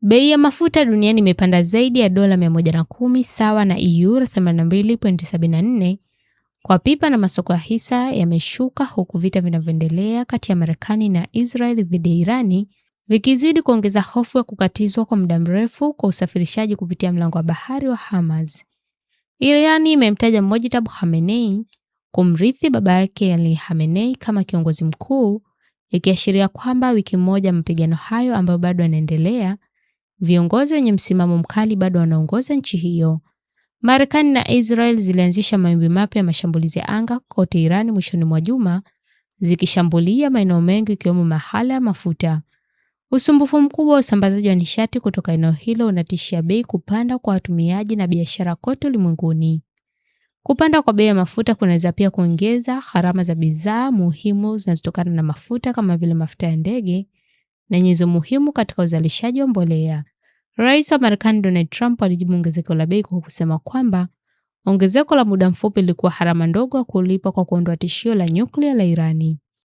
Bei ya mafuta duniani imepanda zaidi ya dola 110 sawa na euro 82.74 kwa pipa, na masoko ya hisa yameshuka huku vita vinavyoendelea kati ya Marekani na Israel dhidi ya Irani vikizidi kuongeza hofu ya kukatizwa kwa muda mrefu kwa usafirishaji kupitia mlango wa bahari wa Hormuz. Irani imemtaja Mojtaba Khamenei kumrithi baba yake Ali Khamenei kama kiongozi mkuu, ikiashiria kwamba wiki moja mapigano hayo ambayo bado yanaendelea, viongozi wenye msimamo mkali bado wanaongoza nchi hiyo. Marekani na Israel zilianzisha mawimbi mapya ya mashambulizi ya anga kote Irani mwishoni mwa juma, zikishambulia maeneo mengi ikiwemo mahala ya mafuta. Usumbufu mkubwa wa usambazaji wa nishati kutoka eneo hilo unatishia bei kupanda kwa watumiaji na biashara kote ulimwenguni. Kupanda kwa bei ya mafuta kunaweza pia kuongeza gharama za bidhaa muhimu zinazotokana na mafuta kama vile mafuta ya ndege na nyenzo muhimu katika uzalishaji wa mbolea. Rais wa Marekani Donald Trump alijibu ongezeko la bei kwa kusema kwamba ongezeko la muda mfupi lilikuwa gharama ndogo ya kulipa kwa kuondoa tishio la nyuklia la Irani.